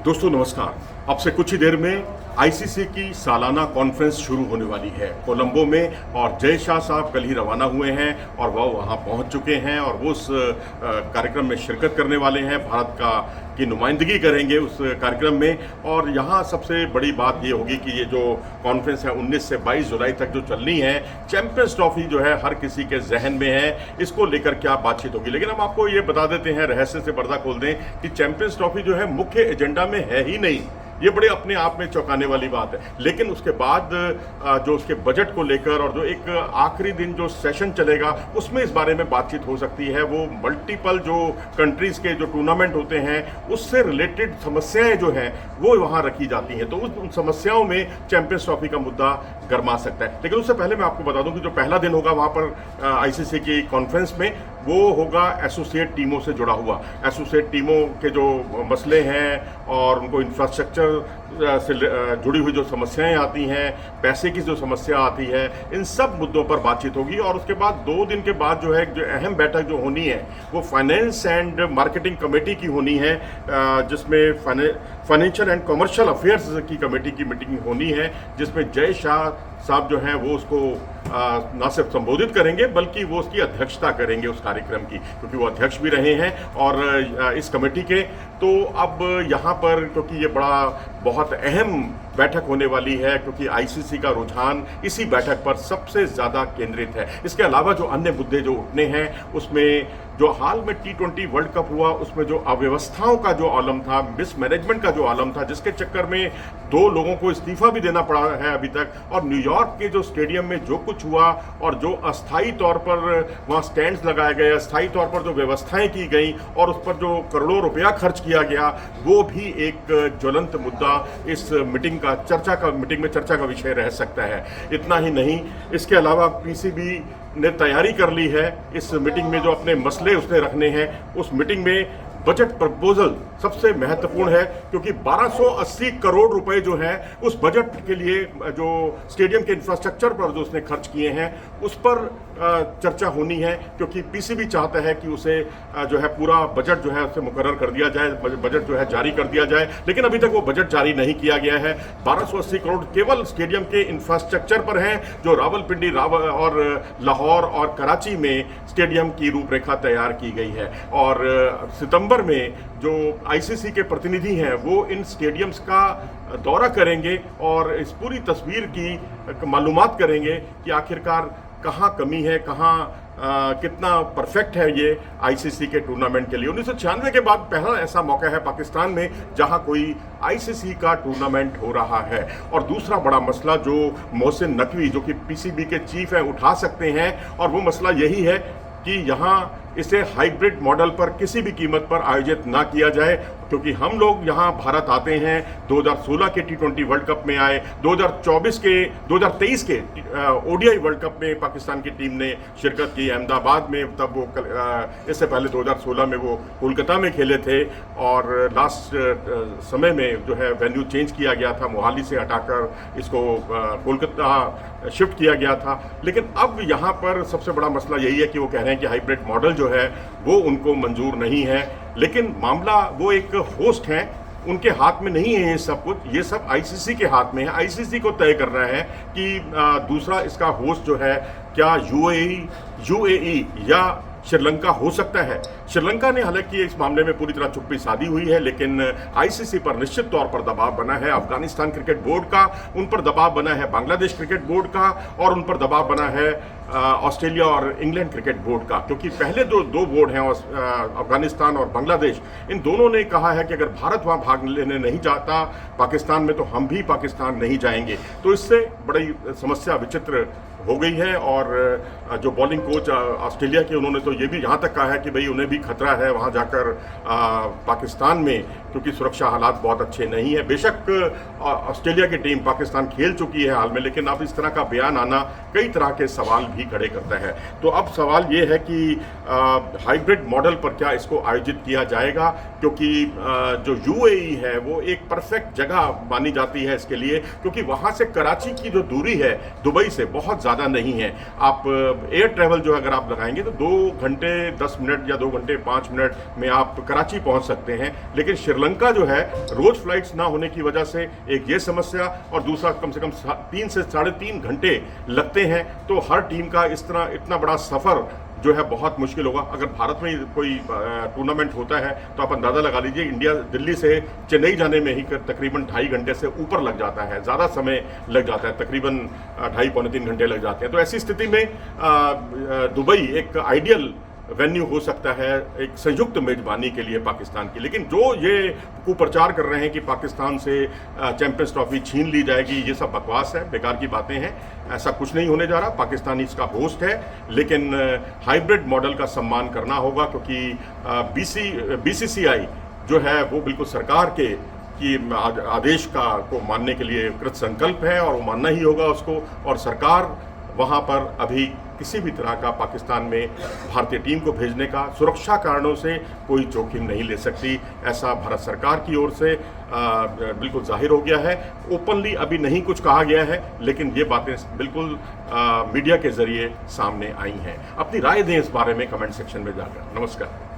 दोस्तों नमस्कार। अब से कुछ ही देर में आईसीसी की सालाना कॉन्फ्रेंस शुरू होने वाली है कोलंबो में, और जय शाह साहब कल ही रवाना हुए हैं और वह वहां पहुंच चुके हैं और वो उस कार्यक्रम में शिरकत करने वाले हैं। भारत की नुमाइंदगी करेंगे उस कार्यक्रम में। और यहाँ सबसे बड़ी बात ये होगी कि ये जो कॉन्फ्रेंस है 19 से 22 जुलाई तक जो चलनी है, चैंपियंस ट्रॉफी जो है हर किसी के जहन में है, इसको लेकर क्या बातचीत होगी। लेकिन हम आपको ये बता देते हैं, रहस्य से पर्दा खोल दें कि चैंपियंस ट्रॉफी जो है मुख्य एजेंडा में है ही नहीं। ये बड़े अपने आप में चौंकाने वाली बात है। लेकिन उसके बाद जो उसके बजट को लेकर और जो एक आखिरी दिन जो सेशन चलेगा उसमें इस बारे में बातचीत हो सकती है। वो मल्टीपल जो कंट्रीज के जो टूर्नामेंट होते हैं उससे रिलेटेड समस्याएं जो हैं वो वहाँ रखी जाती हैं, तो उन समस्याओं में चैंपियंस ट्रॉफी का मुद्दा गरमा सकता है। लेकिन उससे पहले मैं आपको बता दूं कि जो पहला दिन होगा वहाँ पर आईसीसी की कॉन्फ्रेंस में, वो होगा एसोसिएट टीमों से जुड़ा हुआ। एसोसिएट टीमों के जो मसले हैं और उनको इंफ्रास्ट्रक्चर से जुड़ी हुई जो समस्याएं आती हैं, पैसे की जो समस्या आती है, इन सब मुद्दों पर बातचीत होगी। और उसके बाद 2 दिन के बाद जो है जो अहम बैठक जो होनी है वो फाइनेंस एंड मार्केटिंग कमेटी की होनी है, जिसमें फाइनेंशियल एंड कमर्शियल अफेयर्स की कमेटी की मीटिंग होनी है, जिसमें जय शाह साहब जो हैं वो उसको ना सिर्फ संबोधित करेंगे बल्कि वो उसकी अध्यक्षता करेंगे उस कार्यक्रम की, क्योंकि वो अध्यक्ष भी रहे हैं और इस कमेटी के। तो अब यहाँ पर क्योंकि ये बहुत अहम बैठक होने वाली है, क्योंकि आईसीसी का रुझान इसी बैठक पर सबसे ज़्यादा केंद्रित है। इसके अलावा जो अन्य मुद्दे जो उठने हैं उसमें जो हाल में T20 वर्ल्ड कप हुआ उसमें जो अव्यवस्थाओं का जो आलम था, मिसमैनेजमेंट का जो आलम था, जिसके चक्कर में 2 लोगों को इस्तीफा भी देना पड़ा है अभी तक, और न्यूयॉर्क के जो स्टेडियम में जो कुछ हुआ और जो अस्थायी तौर पर वहाँ स्टैंड्स लगाए गए, अस्थायी तौर पर जो व्यवस्थाएं की गई और उस पर जो करोड़ों रुपया खर्च किया गया, वो भी एक ज्वलंत मुद्दा इस मीटिंग में चर्चा का विषय रह सकता है। इतना ही नहीं, इसके अलावा पीसीबी ने तैयारी कर ली है इस मीटिंग में जो अपने मसले उसने रखने हैं। उस मीटिंग में बजट प्रपोजल सबसे महत्वपूर्ण है, क्योंकि 1280 करोड़ रुपए जो है उस बजट के लिए जो स्टेडियम के इंफ्रास्ट्रक्चर पर जो उसने खर्च किए हैं उस पर चर्चा होनी है, क्योंकि पीसीबी चाहता है कि उसे जो है पूरा बजट जो है उसे मुकर्रर कर दिया जाए, बजट जो है जारी कर दिया जाए। लेकिन अभी तक वो बजट जारी नहीं किया गया है। 1280 करोड़ केवल स्टेडियम के इंफ्रास्ट्रक्चर पर हैं, जो रावलपिंडी और लाहौर और कराची में स्टेडियम की रूपरेखा तैयार की गई है। और सितंबर में जो आईसीसी के प्रतिनिधि हैं वो इन स्टेडियम्स का दौरा करेंगे और इस पूरी तस्वीर की मालूमात करेंगे कि आखिरकार कहाँ कमी है, कहाँ कितना परफेक्ट है ये आईसीसी के टूर्नामेंट के लिए। 1996 के बाद पहला ऐसा मौका है पाकिस्तान में जहां कोई आईसीसी का टूर्नामेंट हो रहा है। और दूसरा बड़ा मसला जो मोहसिन नकवी जो कि पीसीबी के चीफ हैं उठा सकते हैं, और वो मसला यही है कि यहाँ इसे हाइब्रिड मॉडल पर किसी भी कीमत पर आयोजित ना किया जाए, क्योंकि हम लोग यहाँ भारत आते हैं 2016 के T20 वर्ल्ड कप में आए, 2023 के ओडीआई वर्ल्ड कप में पाकिस्तान की टीम ने शिरकत की अहमदाबाद में। तब वो इससे पहले 2016 में वो कोलकाता में खेले थे, और लास्ट समय में जो है वेन्यू चेंज किया गया था, मोहाली से हटाकर इसको कोलकाता शिफ्ट किया गया था। लेकिन अब यहाँ पर सबसे बड़ा मसला यही है कि वो कह रहे हैं कि हाइब्रिड मॉडल जो है वो उनको मंजूर नहीं है। लेकिन मामला, वो एक होस्ट हैं, उनके हाथ में नहीं है ये सब कुछ, ये सब आईसीसी के हाथ में है। आईसीसी को तय करना है कि दूसरा इसका होस्ट जो है क्या यूएई या श्रीलंका हो सकता है। श्रीलंका ने हालांकि इस मामले में पूरी तरह चुप्पी साधी हुई है, लेकिन आईसीसी पर निश्चित तौर पर दबाव बना है अफगानिस्तान क्रिकेट बोर्ड का, उन पर दबाव बना है बांग्लादेश क्रिकेट बोर्ड का, और उन पर दबाव बना है ऑस्ट्रेलिया और इंग्लैंड क्रिकेट बोर्ड का। क्योंकि पहले जो 2 बोर्ड हैं अफगानिस्तान और बांग्लादेश, इन दोनों ने कहा है कि अगर भारत वहाँ भाग लेने नहीं जाता पाकिस्तान में, तो हम भी पाकिस्तान नहीं जाएंगे। तो इससे बड़ी समस्या विचित्र हो गई है। और जो बॉलिंग कोच ऑस्ट्रेलिया के, उन्होंने तो ये भी यहाँ तक कहा है कि भाई उन्हें भी खतरा है वहाँ जाकर पाकिस्तान में, क्योंकि सुरक्षा हालात बहुत अच्छे नहीं है। बेशक ऑस्ट्रेलिया की टीम पाकिस्तान खेल चुकी है हाल में, लेकिन अब इस तरह का बयान आना कई तरह के सवाल भी खड़े करता है। तो अब सवाल ये है कि हाइब्रिड मॉडल पर क्या इसको आयोजित किया जाएगा, क्योंकि जो यूएई है वो एक परफेक्ट जगह मानी जाती है इसके लिए, क्योंकि वहाँ से कराची की जो दूरी है दुबई से बहुत ज़्यादा नहीं है। आप एयर ट्रैवल जो अगर आप लगाएंगे तो 2 घंटे 10 मिनट या 2 घंटे 5 मिनट में आप कराची पहुंच सकते हैं। लेकिन श्रीलंका जो है, रोज फ्लाइट्स ना होने की वजह से एक ये समस्या, और दूसरा कम से कम 3 से 3.5 घंटे लगते हैं। तो हर टीम का इस तरह इतना बड़ा सफ़र जो है बहुत मुश्किल होगा। अगर भारत में कोई टूर्नामेंट होता है तो आप अंदाज़ा लगा लीजिए, इंडिया दिल्ली से चेन्नई जाने में ही तकरीबन 2.5 घंटे से ऊपर लग जाता है, ज़्यादा समय लग जाता है, तकरीबन 2.5-3 घंटे लग जाते हैं। तो ऐसी स्थिति में दुबई एक आइडियल वेन्यू हो सकता है एक संयुक्त मेजबानी के लिए पाकिस्तान की। लेकिन जो ये कुप्रचार कर रहे हैं कि पाकिस्तान से चैंपियंस ट्रॉफी छीन ली जाएगी, ये सब बकवास है, बेकार की बातें हैं। ऐसा कुछ नहीं होने जा रहा। पाकिस्तान इसका होस्ट है, लेकिन हाइब्रिड मॉडल का सम्मान करना होगा, क्योंकि BCCI जो है वो बिल्कुल सरकार के कि आदेश को मानने के लिए कृत संकल्प है, और वो मानना ही होगा उसको। और सरकार वहाँ पर अभी किसी भी तरह का पाकिस्तान में भारतीय टीम को भेजने का सुरक्षा कारणों से कोई जोखिम नहीं ले सकती, ऐसा भारत सरकार की ओर से बिल्कुल जाहिर हो गया है। ओपनली अभी नहीं कुछ कहा गया है, लेकिन ये बातें बिल्कुल मीडिया के जरिए सामने आई हैं। अपनी राय दें इस बारे में कमेंट सेक्शन में जाकर। नमस्कार।